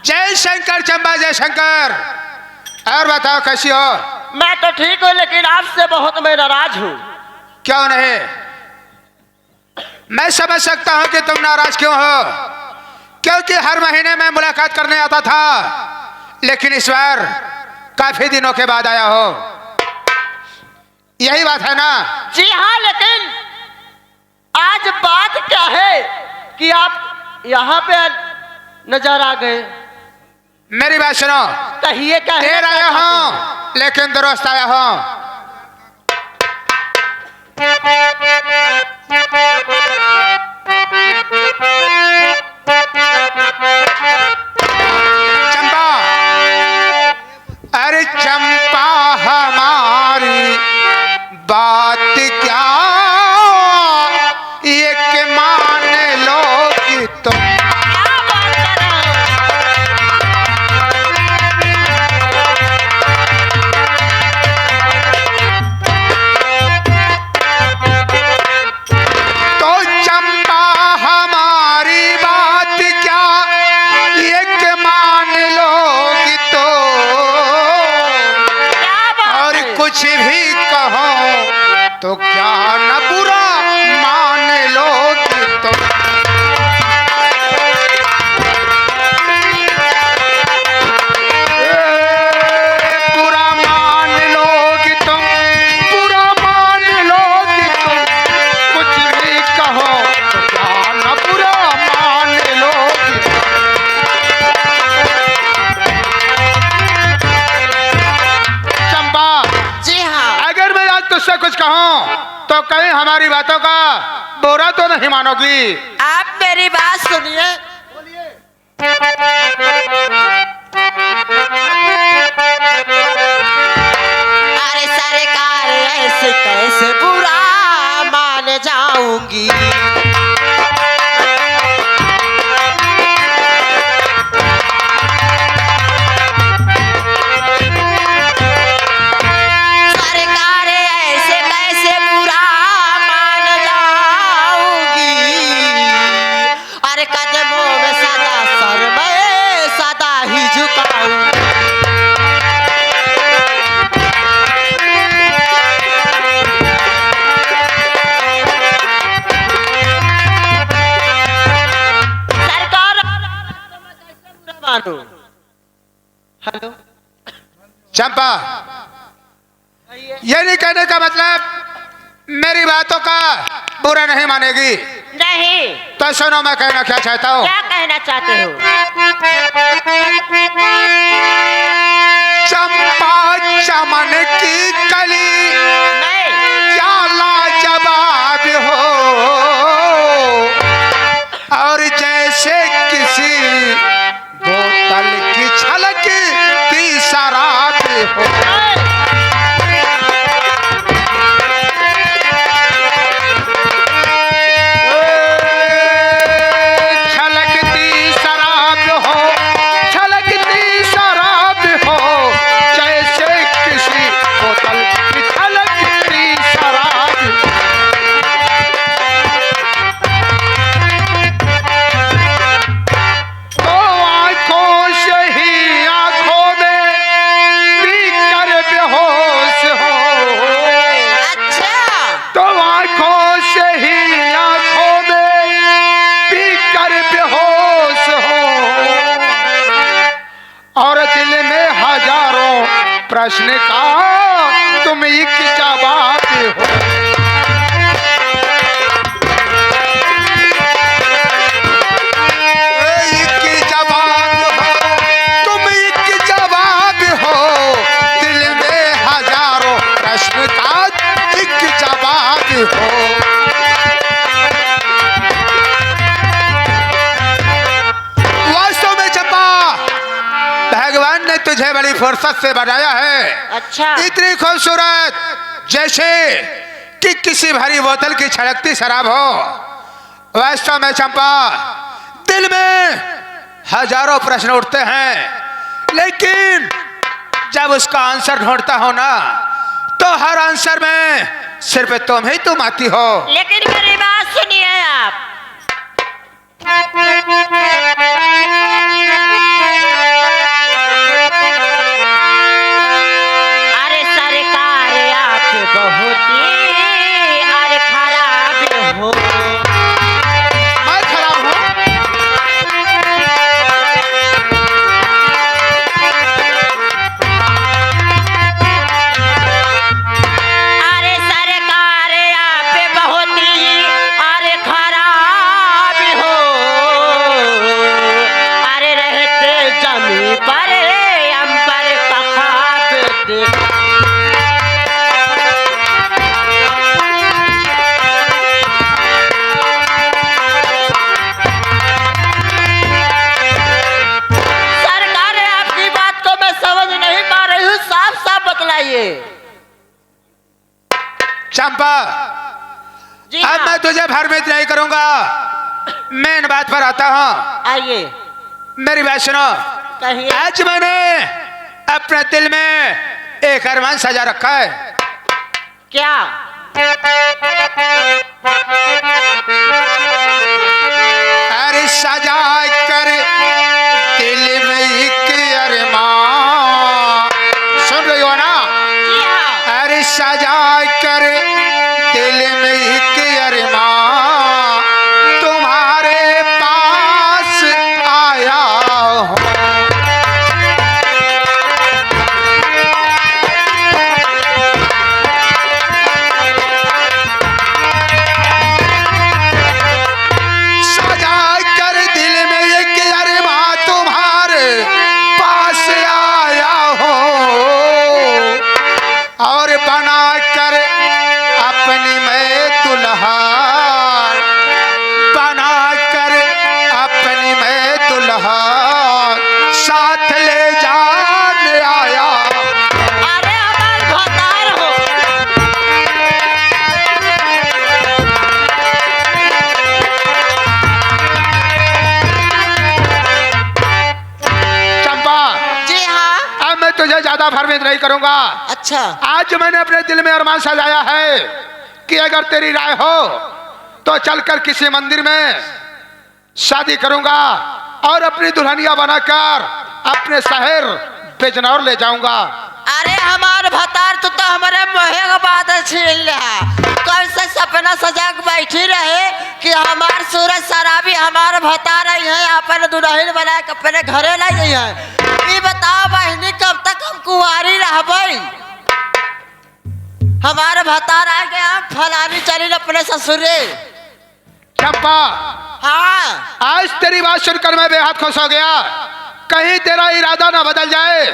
जय शंकर चंपा, जय शंकर। और बताओ कैसी हो? मैं तो ठीक हूँ, लेकिन आपसे बहुत मैं नाराज हूँ। क्यों नहीं? मैं समझ सकता हूँ कि तुम नाराज क्यों हो, क्योंकि हर महीने मैं मुलाकात करने आता था, लेकिन इस बार काफी दिनों के बाद आया हो। यही बात है ना? जी हाँ, लेकिन आज बात क्या है कि आप यहाँ पे नजर आ गए? मेरी बात सुनो। कहिए क्या है? देर आया हूँ लेकिन दुरुस्त आया हूँ। चंपा, अरे चंपा हमारी बात क्या ये कि मान लो कि तुम कुछ भी कहो तो क्या न बुरा मान लोगी तुम। बुरा मान लोगी तुम, बुरा मान लोगी तुम। कुछ भी कहो तो क्या न बुरा मान लोगी। चंपा, तुझसे कुछ कहूं तो कहीं हमारी बातों का बुरा तो नहीं मानोगी? आप मेरी बात सुनिए। अरे सरकार, ऐसे कैसे बुरा मान जाऊंगी? हेलो चंपा, ये नहीं कहने का मतलब मेरी बातों का बुरा नहीं मानेगी? नहीं। तो सुनो मैं कहना क्या चाहता हूँ। क्या कहना चाहते हो? चंपा चमन की कली क्या लाजवाब हो, और जैसे किसी बोतल की छलकती शराब हो। छलकती शराब हो, छलकती शराब हो, जैसे किसी बोतल की छलकती शराब। तो आंखों से ही आंखों में पीकर बेहोश हो। अच्छा। तो आंखों से ही आंखों में पीकर बेहोश हो, और दिल में हजारों प्रश्न का तुम एक जवाब हो। एक जवाब हो, तुम एक जवाब हो, दिल में हजारों प्रश्न का एक जवाब हो। वास्तव में चंपा, भगवान ने तुझे बड़ी फुर्सत से बनाया है। अच्छा। इतनी खूबसूरत जैसे कि किसी भरी बोतल की छलकती शराब हो। वास्तव में चंपा, दिल में हजारों प्रश्न उठते हैं, लेकिन जब उसका आंसर ढूंढता हो ना, तो हर आंसर में सिर्फ तुम आती हो। लेकिन मेरी बात सुनिए आप। तुझे भ्रमित नहीं करूंगा। मैं इन बात पर आता हूँ। आइए मेरी बात सुनो। कहिए। आज मैंने अपने दिल में एक अरमान सजा रखा है। क्या? अरे सजा कर दिल में एक अरमान, सुन रही हो ना? जी हाँ। अरे सजा कर दिल में एक अरमान, तुम्हारे पास आया हूँ। सजा कर दिल में एक अरमान, तुम्हारे पास आया हूँ। और बना कर अपनी मैं दुल्हन, बना कर अपनी मैं दुल्हन, साथ ले जाने आया। अरे हमार भतार हो। चंपा, जी हाँ। अब मैं तुझे ज्यादा भ्रमित नहीं करूंगा। अच्छा। आज मैंने अपने दिल में अरमान सजाया है कि अगर तेरी राय हो तो चलकर किसी मंदिर में शादी करूंगा और अपनी दुल्हनिया बनाकर अपने शहर बिजनौर ले जाऊंगा। अरे हमार भतार तो हमारे मोहे का बात छीन लिया। कल से सपना सजा के बैठी रहे कि हमार सूरज शराबी हमार भतार आई है, अपन दुल्हन बना के अपने घरे लाई गई है। ये बताओ बहनी कब तक हम कुंवारी रहबई? हमारे भतार आ गया, फलानी चली अपने ससुरे। चंपा, हाँ। आज तेरी बात सुनकर मैं बेहद खुश हो गया। कहीं तेरा इरादा ना बदल जाए,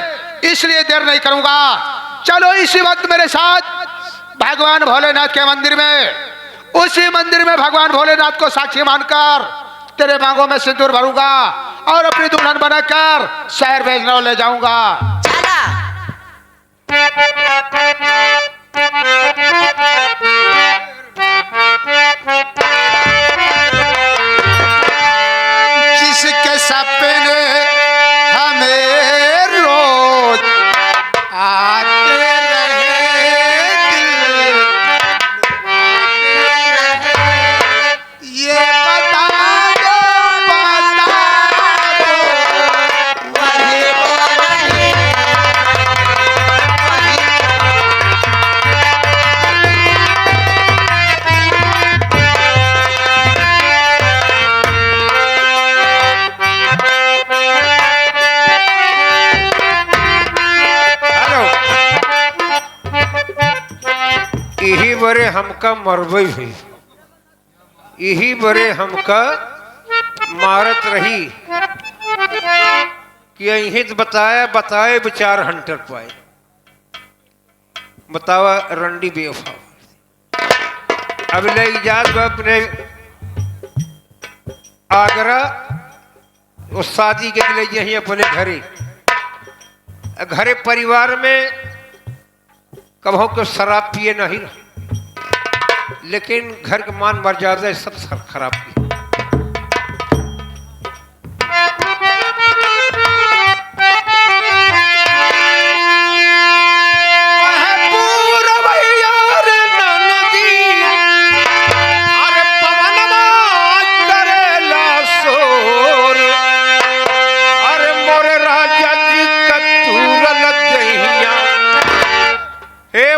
इसलिए देर नहीं करूंगा। चलो इसी वक्त मेरे साथ भगवान भोलेनाथ के मंदिर में, उसी मंदिर में भगवान भोलेनाथ को साक्षी मानकर तेरे मांगों में सिंदूर भरूंगा और अपनी दुल्हन बनाकर शहर बिजनौर ले जाऊंगा। चला। जिसके सपने हमें रोज आते रहे, दिल आते रहे, ये बता दो वही तो नहीं। यही बरे हमका मरबई भी, यही बरे हमका मारत रही कि यही तो बताया बताए विचार हंटर पाए। बतावा रंडी बेवफा। अब ले इजाज अपने आगरा उस शादी के लिए यही अपने घरे घरे परिवार में कबहो को शराब पिए नहीं, लेकिन घर के मान मर्यादा सब खराब की।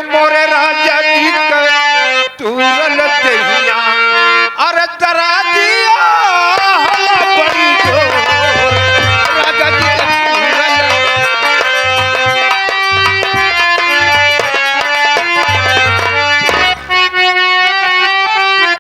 मोरे